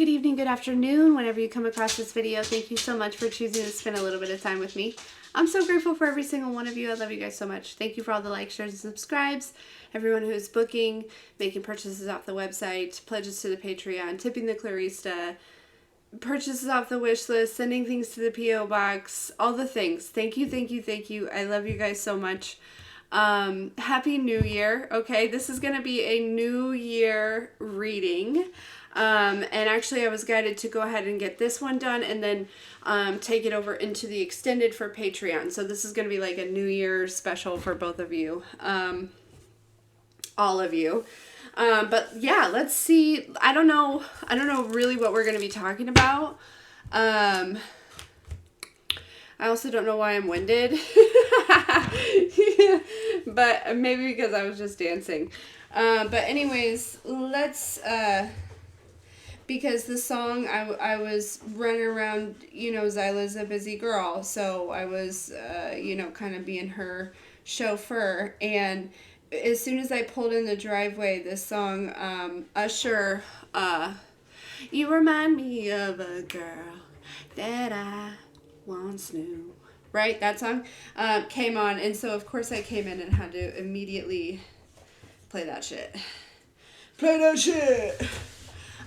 good evening, good afternoon, whenever you come across this video. Thank you so much for choosing to spend a little bit of time with me. I'm so grateful for every single one of you. I love you guys so much. Thank you for all the likes, shares, and subscribes. Everyone who is booking, making purchases off the website, pledges to the Patreon, tipping the Clarista, purchases off the wish list, sending things to the P.O. box, all the things. Thank you, thank you, thank you. I love you guys so much. Happy New Year. Okay, this is going to be a New Year reading. And actually I was guided to go ahead and get this one done and then take it over into the extended for Patreon. So this is going to be like a New Year special for both of you. All of you. But yeah, let's see. I don't know really what we're going to be talking about. I also don't know why I'm winded. But maybe because I was just dancing. But anyways, let's, because the song, I was running around, you know, Zyla's a busy girl. So I was, you know, kind of being her chauffeur. And as soon as I pulled in the driveway, this song, Usher, you remind me of a girl that I once knew. Right? That song came on. And so, of course, I came in and had to immediately play that shit. Play that shit!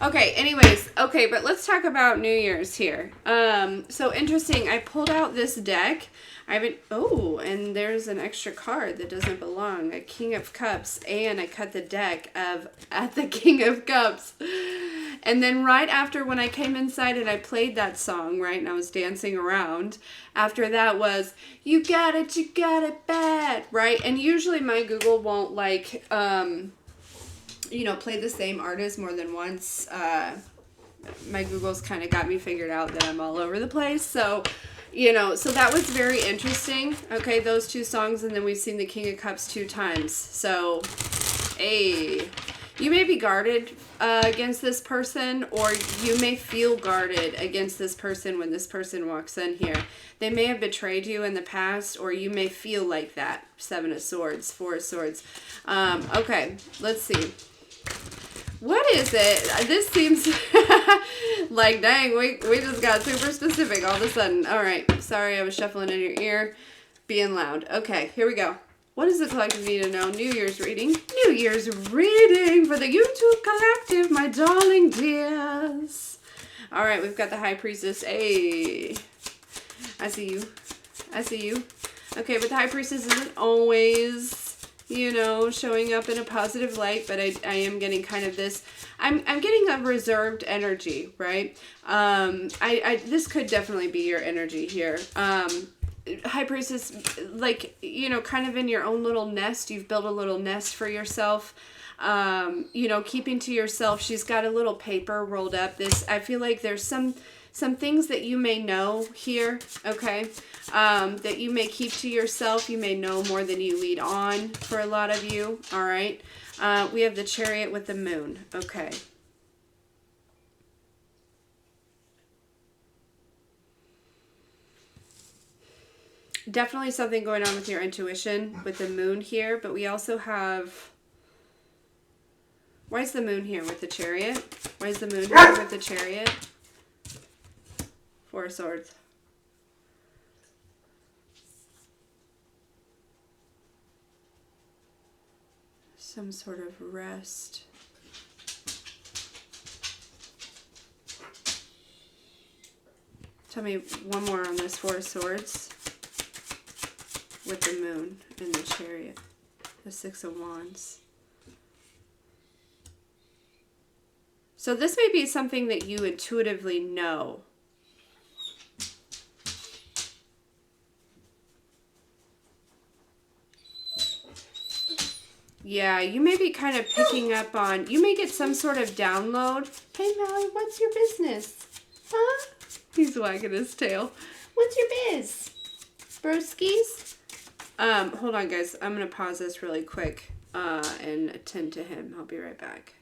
Okay, anyways. Okay, but let's talk about New Year's here. So, interesting. I pulled out this deck. Oh, and there's an extra card that doesn't belong. A King of Cups. And I cut the deck at the King of Cups. And then right after when I came inside and I played that song, right, and I was dancing around, after that was, you got it bad, right? And usually my Google won't, like, you know, play the same artist more than once. My Google's kind of got me figured out that I'm all over the place, so... You know, so that was very interesting. Okay, those two songs, and then we've seen the King of Cups 2 times. So, hey, you may be guarded against this person, or you may feel guarded against this person when this person walks in here. They may have betrayed you in the past, or you may feel like that. 7 of Swords, 4 of Swords. Okay, let's see. What is it? This seems like, dang, we just got super specific all of a sudden. All right. Sorry, I was shuffling in your ear, being loud. Okay, here we go. What does the collective need to know? New Year's reading. New Year's reading for the YouTube collective, my darling dears. All right, we've got the High Priestess. Hey, I see you. I see you. Okay, but the High Priestess isn't always... you know, showing up in a positive light, but I am getting kind of this, I'm getting a reserved energy, right? This could definitely be your energy here. High Priestess, like, you know, kind of in your own little nest, you've built a little nest for yourself, you know, keeping to yourself. She's got a little paper rolled up. I feel like there's some things that you may know here, okay, that you may keep to yourself. You may know more than you lead on for a lot of you, all right? We have the Chariot with the Moon, okay. Definitely something going on with your intuition with the Moon here, but we also have... Why is the Moon here with the Chariot? Why is the Moon here with the Chariot? 4 of Swords. Some sort of rest. Tell me one more on this 4 of Swords with the Moon and the Chariot. The 6 of Wands. So this may be something that you intuitively know. Yeah, you may be kind of picking up on, you may get some sort of download. Hey, Valley, what's your business? Huh? He's wagging his tail. What's your biz? Broskies? Hold on, guys. I'm going to pause this really quick and attend to him. I'll be right back.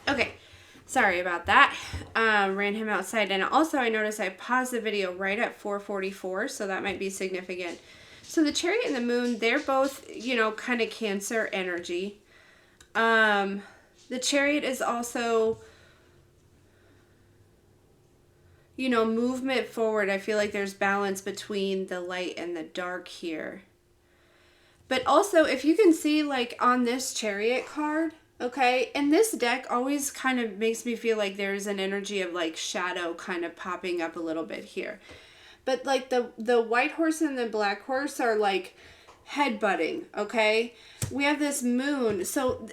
Okay. Sorry about that. Ran him outside. And also, I noticed I paused the video right at 4:44, so that might be significant. So the Chariot and the Moon, they're both, you know, kind of Cancer energy. The Chariot is also movement forward. I feel like there's balance between the light and the dark here. But also, if you can see, like, on this Chariot card, okay, and this deck always kind of makes me feel like there's an energy of, like, shadow kind of popping up a little bit here. But, like, the white horse and the black horse are, like, headbutting, okay? We have this moon. So,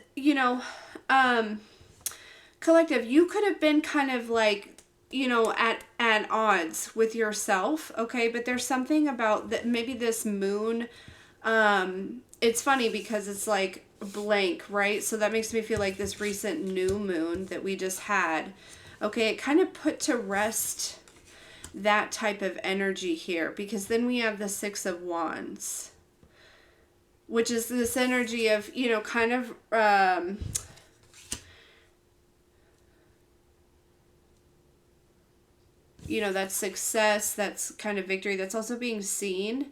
collective, you could have been kind of, like, at odds with yourself, okay? But there's something about that, maybe this moon. It's funny because it's like blank, right? So that makes me feel like this recent new moon that we just had. Okay, it kind of put to rest that type of energy here, because then we have the Six of Wands, which is this energy of, kind of, that's success, that's kind of victory, that's also being seen.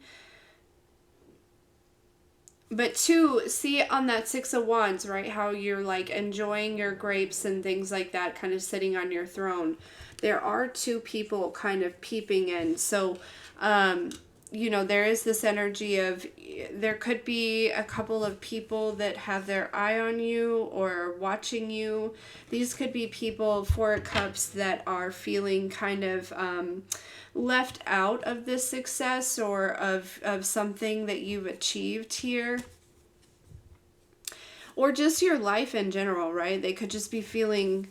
But two, see on that Six of Wands, right, how you're like enjoying your grapes and things like that, kind of sitting on your throne. There are two people kind of peeping in. So, there is this energy of, there could be a couple of people that have their eye on you or watching you. These could be people, Four of Cups, that are feeling kind of left out of this success or of something that you've achieved here. Or just your life in general, right? They could just be feeling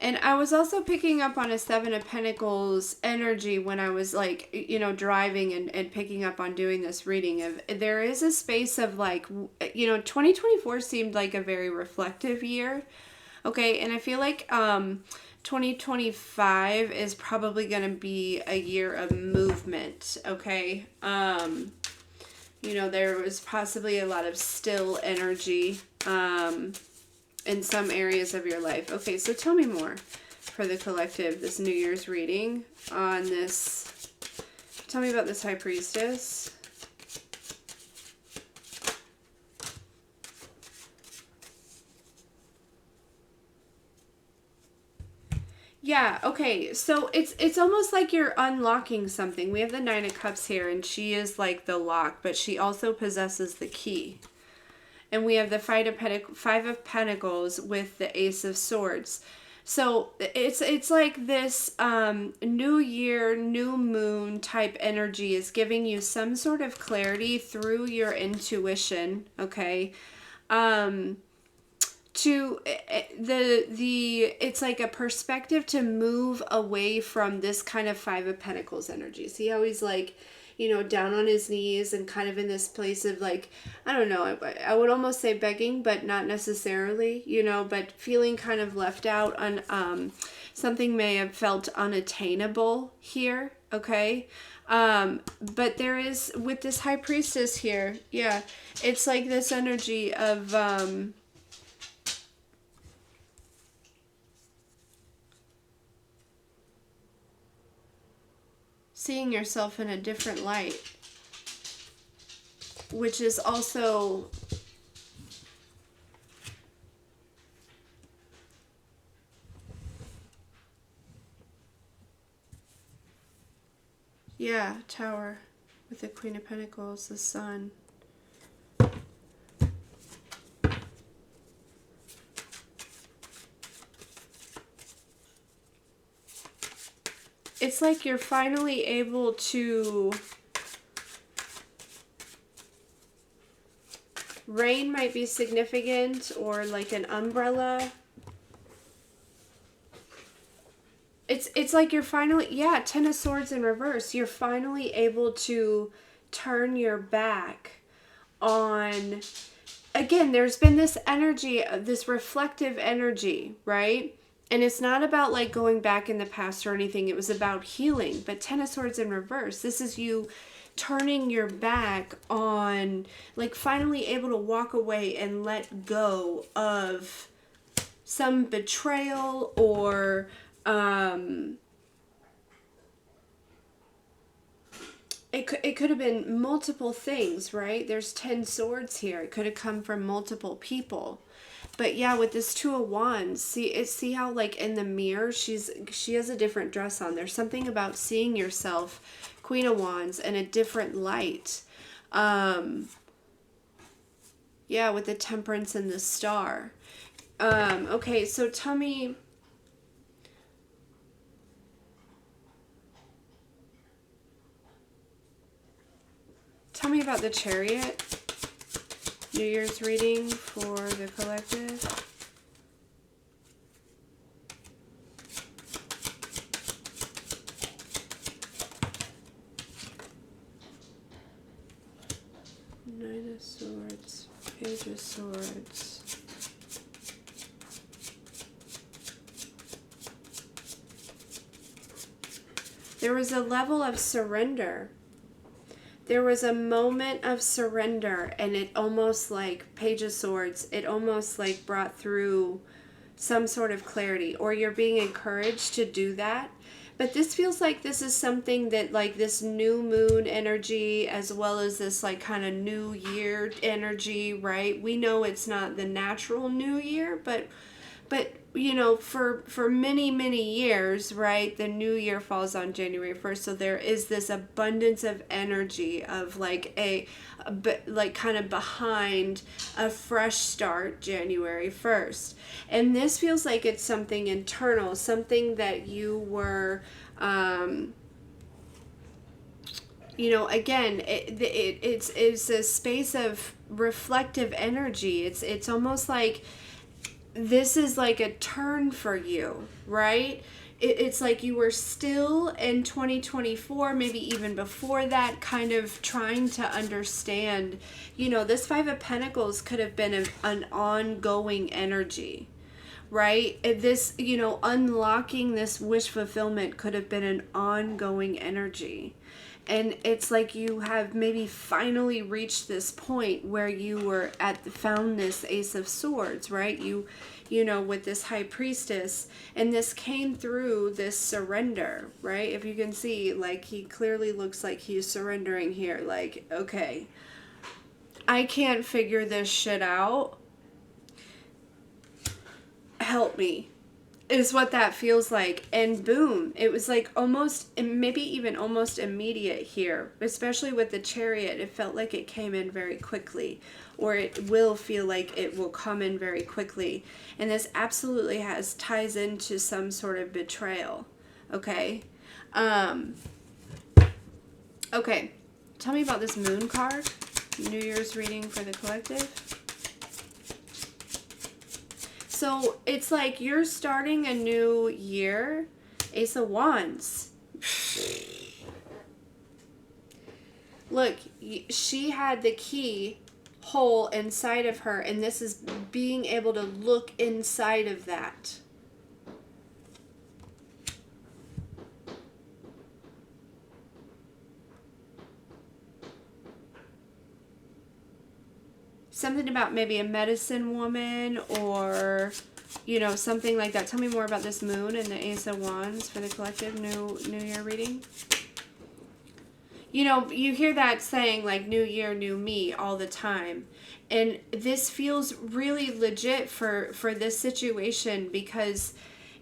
And I was also picking up on a Seven of Pentacles energy when I was like, driving and picking up on doing this reading. Of there is a space of like, 2024 seemed like a very reflective year. Okay, and I feel like 2025 is probably going to be a year of movement. Okay, there was possibly a lot of still energy. In some areas of your life. Okay, so tell me more for the collective, this New Year's reading on this. Tell me about this High Priestess. Yeah, okay, so it's almost like you're unlocking something. We have the Nine of Cups here, and she is like the lock, but she also possesses the key. And we have the Five of Pentacles with the Ace of Swords. So it's like this new year, new moon type energy is giving you some sort of clarity through your intuition, okay? It's like a perspective to move away from this kind of Five of Pentacles energy. See how he's like, down on his knees and kind of in this place of like, I don't know, I would almost say begging, but not necessarily, but feeling kind of left out on, something may have felt unattainable here, okay? But there is, with this High Priestess here, yeah, it's like this energy of, seeing yourself in a different light, which is also Tower with the Queen of Pentacles, the Sun. It's like you're finally able to, rain might be significant, or like an umbrella. It's like you're finally, Ten of Swords in reverse. You're finally able to turn your back on, again, there's been this energy, this reflective energy, right? And it's not about like going back in the past or anything. It was about healing. But Ten of Swords in reverse, this is you turning your back on, like finally able to walk away and let go of some betrayal or it could have been multiple things, right? There's 10 swords here. It could have come from multiple people. But yeah, with this Two of Wands, see how like in the mirror she has a different dress on. There's something about seeing yourself, Queen of Wands, in a different light. Yeah, with the Temperance and the Star. Okay, so tell me about the Chariot. New Year's reading for the collective. Nine of Swords, Page of Swords. There was a level of surrender. There was a moment of surrender, and it almost like Page of Swords, it almost like brought through some sort of clarity, or you're being encouraged to do that. But this feels like this is something that like this new moon energy, as well as this like kind of new year energy, right? We know it's not the natural new year, but you know, for many years, right, the new year falls on January 1st, so there is this abundance of energy of like like kind of behind a fresh start January 1st. And this feels like it's something internal, something that you were you know, again, it's a space of reflective energy. It's almost like this is like a turn for you, right? It's like you were still in 2024, maybe even before that, kind of trying to understand, you know, this Five of Pentacles could have been an ongoing energy, right? This, you know, unlocking this wish fulfillment could have been an ongoing energy. And it's like you have maybe finally reached this point where you were found this Ace of Swords, right? You know, with this High Priestess, and this came through this surrender, right? If you can see, like, he clearly looks like he's surrendering here. Like, okay, I can't figure this shit out. Help me. Is what that feels like. And boom, it was like almost, maybe even almost immediate here, especially with the Chariot. It felt like it came in very quickly, or it will feel like it will come in very quickly. And this absolutely ties into some sort of betrayal. Okay. Okay, tell me about this Moon card. New Year's reading for the collective. So it's like you're starting a new year. Ace of Wands. Look, she had the key hole inside of her, and this is being able to look inside of that. Something about maybe a medicine woman, or, you know, something like that. Tell me more about this Moon and the Ace of Wands for the collective New Year reading. You know, you hear that saying like New Year, new me all the time. And this feels really legit for this situation, because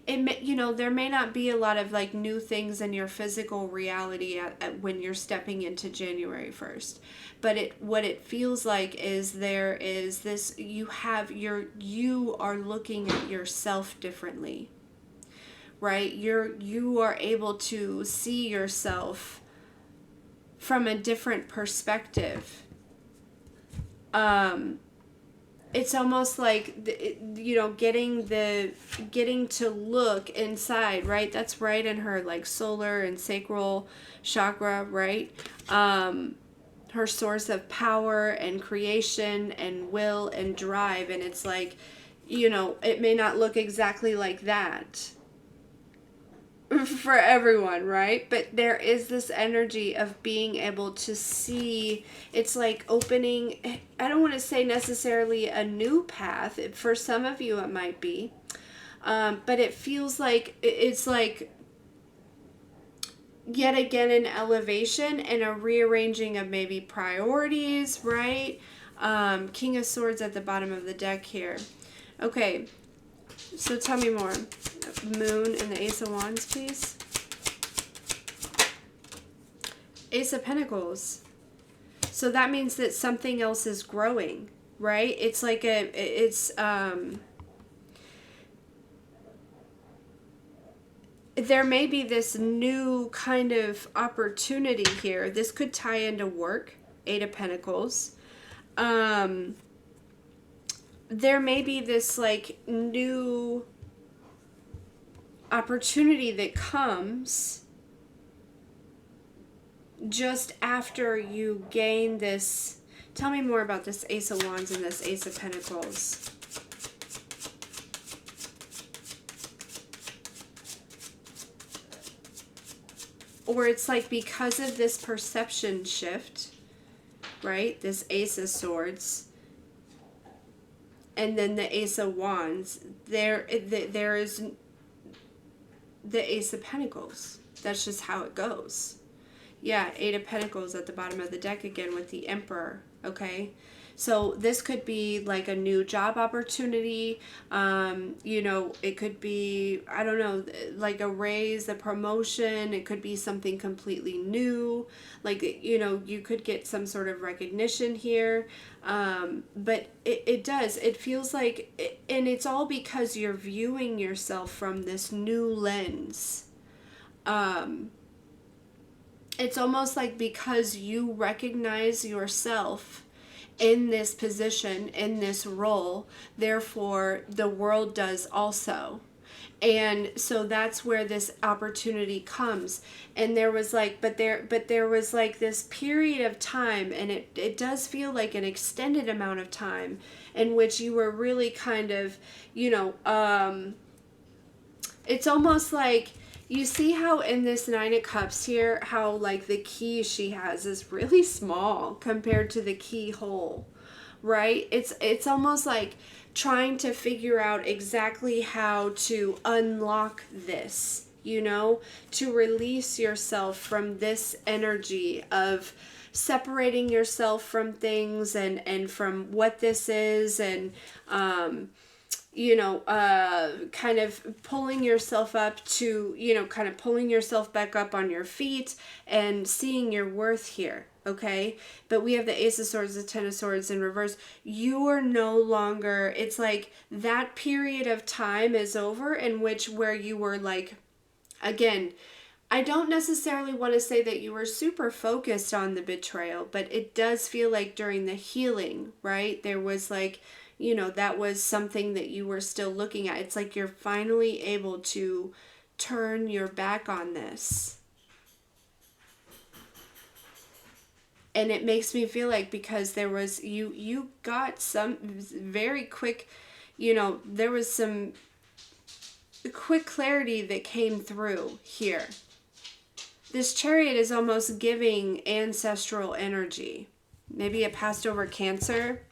it may, you know, there may not be a lot of like new things in your physical reality when you're stepping into January 1st. But what it feels like is there is this, you are looking at yourself differently, right? You are able to see yourself from a different perspective. It's almost like, you know, getting to look inside, right? That's right in her like solar and sacral chakra, right? Her source of power and creation and will and drive. And it's like, you know, it may not look exactly like that for everyone, right? But there is this energy of being able to see. It's like opening, I don't want to say necessarily a new path. For some of you it might be, but it feels like it's like yet again an elevation and a rearranging of maybe priorities, right? King of Swords at the bottom of the deck here. Okay, so tell me more. Moon and the Ace of Wands, please. Ace of Pentacles. So that means that something else is growing, right? It's like there may be this new kind of opportunity here. This could tie into work, Eight of Pentacles. There may be this like new opportunity that comes just after you gain this. Tell me more about this Ace of Wands and this Ace of Pentacles. Or it's like because of this perception shift, right? This Ace of Swords and then the Ace of Wands, there is the Ace of Pentacles. That's just how it goes. Yeah, Eight of Pentacles at the bottom of the deck again with the Emperor, okay? So this could be like a new job opportunity. You know, it could be, I don't know, like a raise, a promotion. It could be something completely new. Like, you know, you could get some sort of recognition here. But it does. It feels like, and it's all because you're viewing yourself from this new lens. It's almost like because you recognize yourself in this position, in this role, therefore the world does also. And so that's where this opportunity comes. And there was like, but there was like this period of time, and it does feel like an extended amount of time in which you were really kind of, you know, it's almost like, you see how in this Nine of Cups here, how like the key she has is really small compared to the keyhole, right? It's almost like trying to figure out exactly how to unlock this, you know, to release yourself from this energy of separating yourself from things and from what this is, and you know, kind of pulling yourself up to, you know, kind of pulling yourself back up on your feet and seeing your worth here, okay? But we have the Ace of Swords, the Ten of Swords in reverse. You are no longer, it's like that period of time is over in which where you were like, again, I don't necessarily want to say that you were super focused on the betrayal, but it does feel like during the healing, right? There was like, you know, that was something that you were still looking at. It's like you're finally able to turn your back on this. And it makes me feel like because there was, you got some very quick, you know, there was some quick clarity that came through here. This Chariot is almost giving ancestral energy. Maybe a passed over Cancer.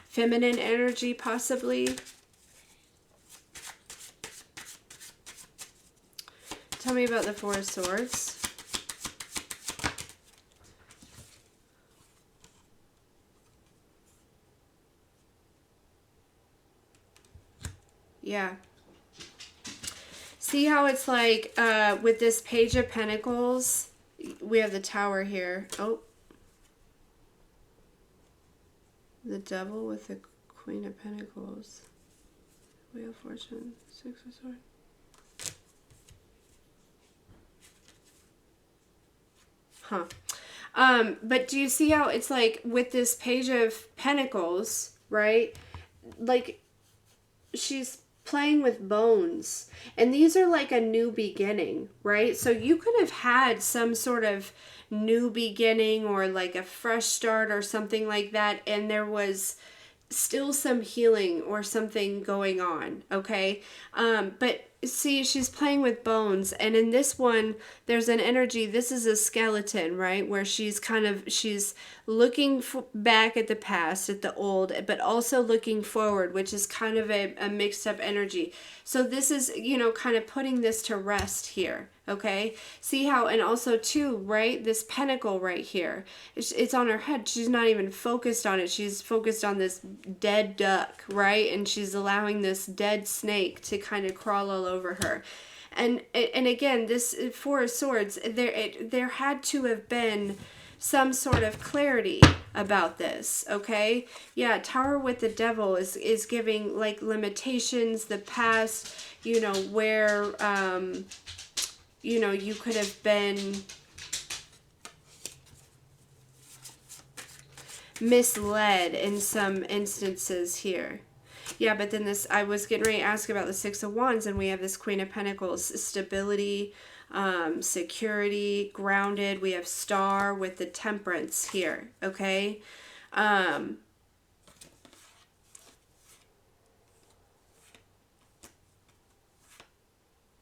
Feminine energy, possibly. Tell me about the Four of Swords. Yeah. See how it's like with this Page of Pentacles, we have the Tower here. Oh. The Devil with the Queen of Pentacles. Wheel of Fortune. Six of Swords. Huh. But do you see how it's like with this Page of Pentacles, right? Like she's playing with bones. And these are like a new beginning, right? So you could have had some sort of new beginning or like a fresh start or something like that, and there was still some healing or something going on, okay? But see, she's playing with bones, and in this one there's an energy, this is a skeleton, right, where she's kind of, she's looking back at the past, at the old, but also looking forward, which is kind of a mixed up energy. So this is, you know, kind of putting this to rest here, Okay, see how, and also too, right, this pentacle right here, it's on her head. She's not even focused on it. She's focused on this dead duck, right? And she's allowing this dead snake to kind of crawl all over her. And again, this Four of Swords, there had to have been some sort of clarity about this. Okay, yeah, Tower with the Devil is giving like limitations, the past, you know, where you know, you could have been misled in some instances here. Yeah, but then this, I was getting ready to ask about the Six of Wands, and we have this Queen of Pentacles, stability, security, grounded. We have Star with the Temperance here, okay?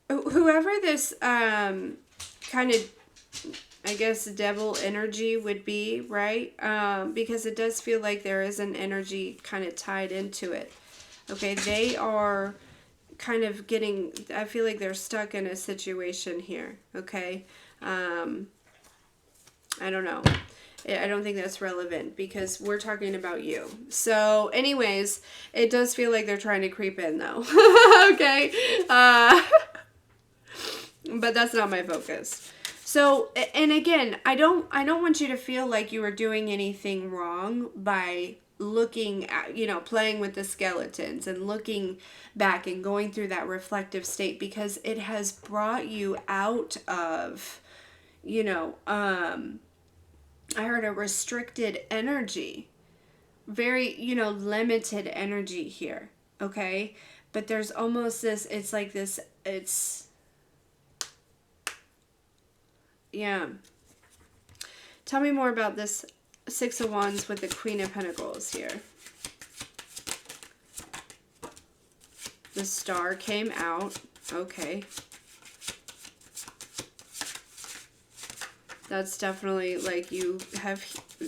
Whoever this kind of, I guess, devil energy would be, right? Because it does feel like there is an energy kind of tied into it. Okay, they are kind of getting, I feel like they're stuck in a situation here, okay? I don't know. I don't think that's relevant because we're talking about you. So anyways, it does feel like they're trying to creep in though. Okay? But that's not my focus. So, and again, I don't want you to feel like you are doing anything wrong by looking at, you know, playing with the skeletons and looking back and going through that reflective state, because it has brought you out of, you know, I heard a restricted energy, very, you know, limited energy here. Okay. But there's almost this, it's like this, it's, yeah. Tell me more about this Six of Wands with the Queen of Pentacles here. The Star came out. Okay. That's definitely like you have,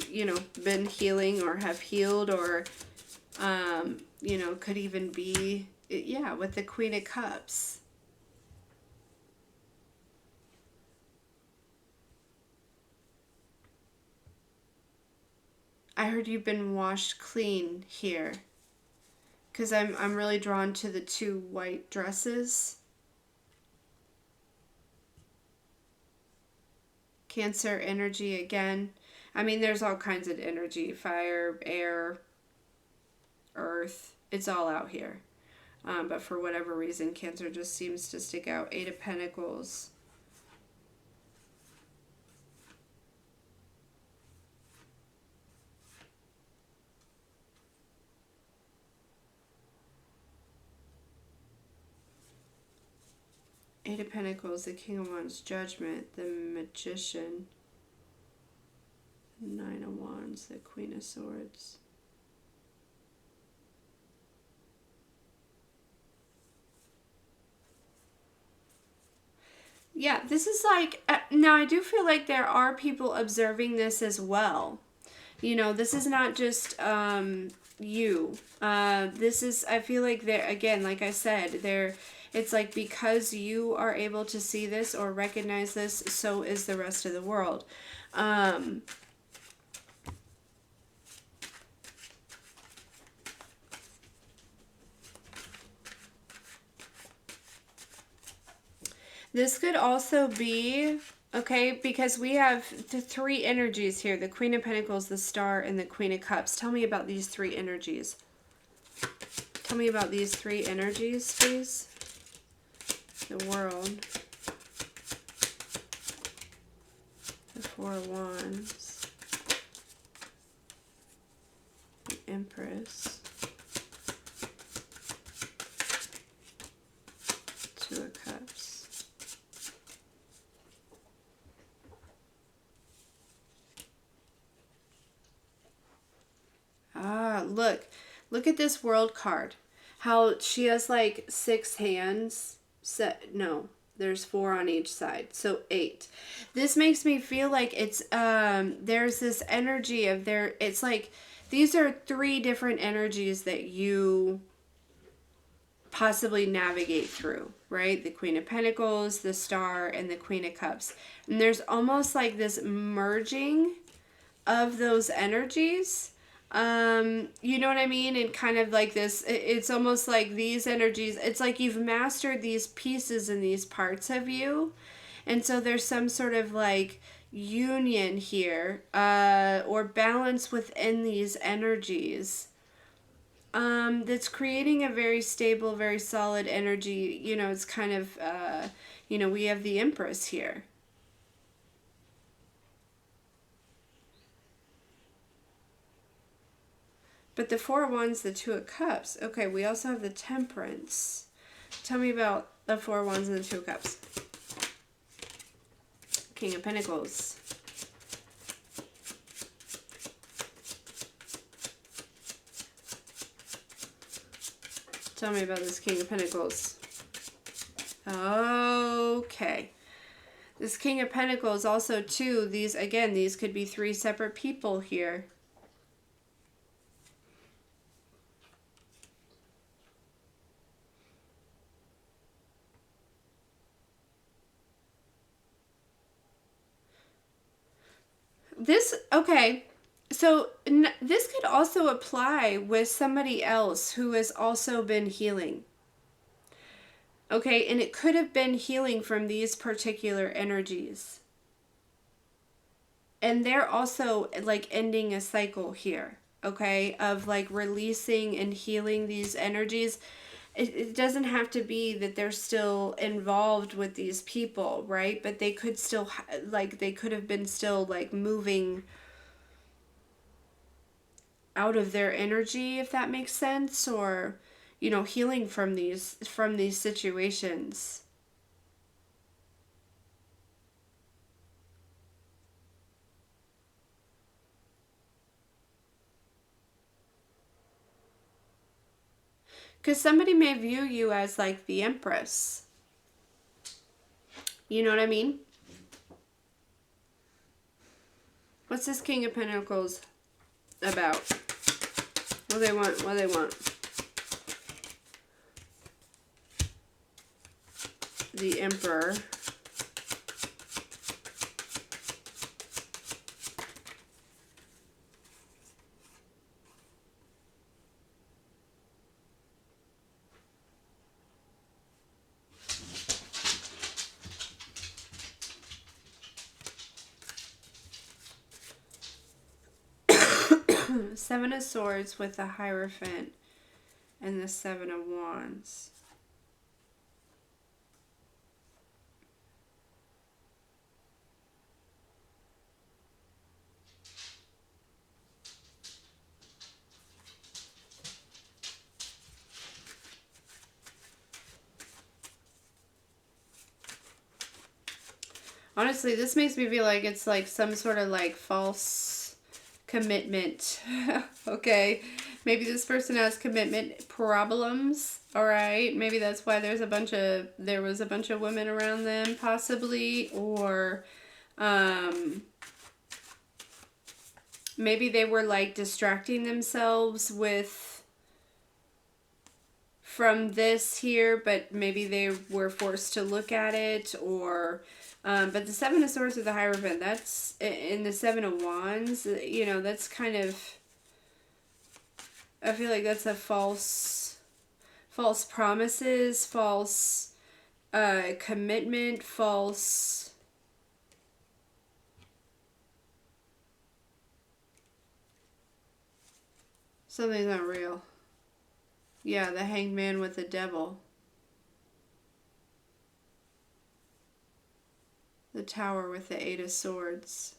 you know, been healing or have healed, or, you know, could even be, yeah, with the Queen of Cups. I heard you've been washed clean here. Because I'm really drawn to the two white dresses. Cancer energy again. I mean, there's all kinds of energy. Fire, air, earth. It's all out here. But for whatever reason, Cancer just seems to stick out. Eight of Pentacles. Eight of Pentacles, the King of Wands, Judgment, the Magician, Nine of Wands, the Queen of Swords. Yeah, this is like, now I do feel like there are people observing this as well. You know, this is not just you. This is, I feel like there, again, like I said, there, it's like because you are able to see this or recognize this, so is the rest of the world. This could also be, okay, because we have the three energies here, the Queen of Pentacles, the Star, and the Queen of Cups. Tell me about these three energies. Tell me about these three energies, please. The World, the Four of Wands, the Empress, Two of Cups. Ah, look at this World card. How she has like 6 hands. No, there's 4 on each side, so 8. This makes me feel like it's there's this energy of there, it's like these are 3 different energies that you possibly navigate through, right? The Queen of Pentacles, the Star, and the Queen of Cups. And there's almost like this merging of those energies. You know what I mean? And kind of like this, it's almost like these energies, it's like you've mastered these pieces and these parts of you. And so there's some sort of like union here, or balance within these energies, that's creating a very stable, very solid energy. You know, it's kind of, we have the Empress here. But the Four of Wands, the Two of Cups. Okay, we also have the Temperance. Tell me about the Four of Wands and the Two of Cups. King of Pentacles. Tell me about this King of Pentacles. Okay. This King of Pentacles also too, these could be three separate people here. So this could also apply with somebody else who has also been healing. Okay, and it could have been healing from these particular energies. And they're also like ending a cycle here, okay, of like releasing and healing these energies. It doesn't have to be that they're still involved with these people, right? But they could still, they could have been still like moving out of their energy, if that makes sense, or, healing from these situations. Because somebody may view you as like the Empress. You know what I mean? What's this King of Pentacles about? What do they want? What do they want? The Emperor. Seven of Swords with the Hierophant and the Seven of Wands. Honestly, this makes me feel like it's like some sort of like false commitment. Okay, maybe this person has commitment problems. All right, maybe that's why there was a bunch of women around them, possibly, or maybe they were like distracting themselves from this here, but maybe they were forced to look at it, or but the Seven of Swords with the Hierophant, that's in the Seven of Wands, that's kind of, I feel like that's a false promises, false commitment, false, something's not real. Yeah, the Hanged Man with the Devil. The Tower with the Eight of Swords.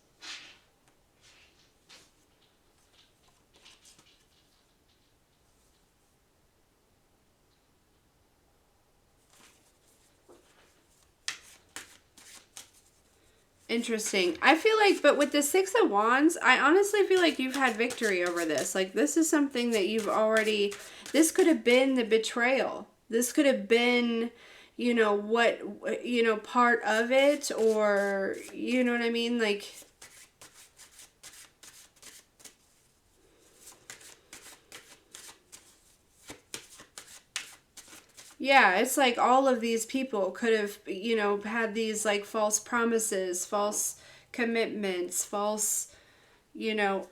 Interesting. I feel like, but with the Six of Wands, I honestly feel like you've had victory over this. Like, this is something that you've already, this could have been the betrayal. This could have been, part of it, or, you know what I mean? Like, Yeah, it's like all of these people could have, had these like false promises, false commitments, false, you know,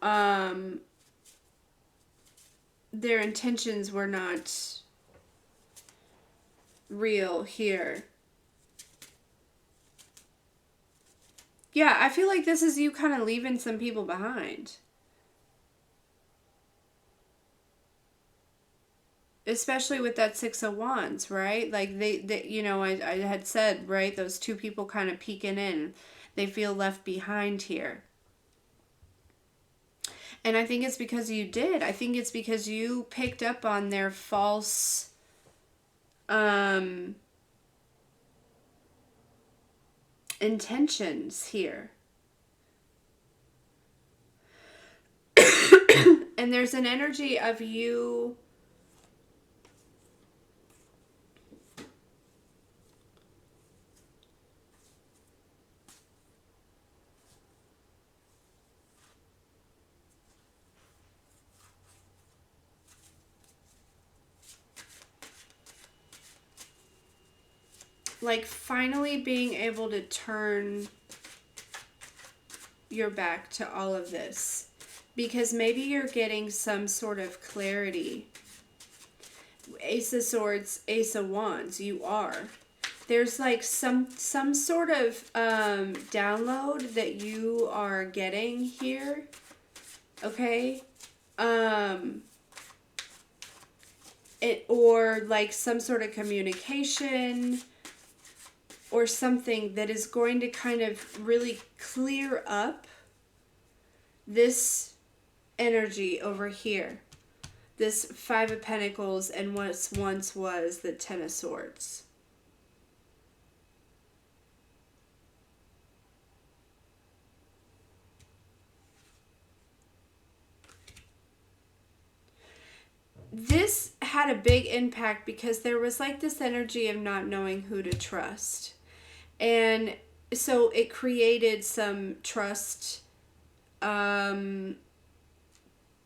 their intentions were not real here. Yeah, I feel like this is you kind of leaving some people behind. Especially with that Six of Wands, right? Like I had said, right? Those two people kind of peeking in. They feel left behind here. And I think it's because you did. I think it's because you picked up on their false um intentions here. And there's an energy of you like finally being able to turn your back to all of this, because maybe you're getting some sort of clarity. Ace of Swords, Ace of Wands, you are. There's like some sort of download that you are getting here. Okay? Or like some sort of communication or something that is going to kind of really clear up this energy over here. This Five of Pentacles and what once was the Ten of Swords. This had a big impact because there was like this energy of not knowing who to trust. And so it created some trust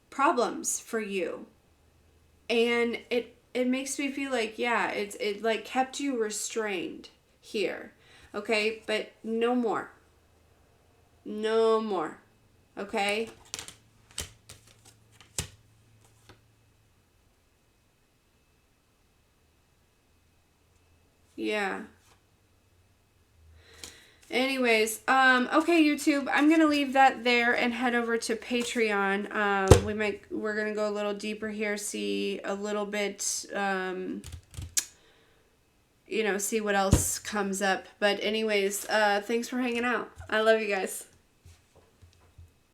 problems for you. And it makes me feel like, yeah, it like kept you restrained here. Okay? But no more. No more. Okay? Yeah. Anyways, okay, YouTube, I'm gonna leave that there and head over to Patreon. We're gonna go a little deeper here, see a little bit, see what else comes up. But anyways, thanks for hanging out. I love you guys.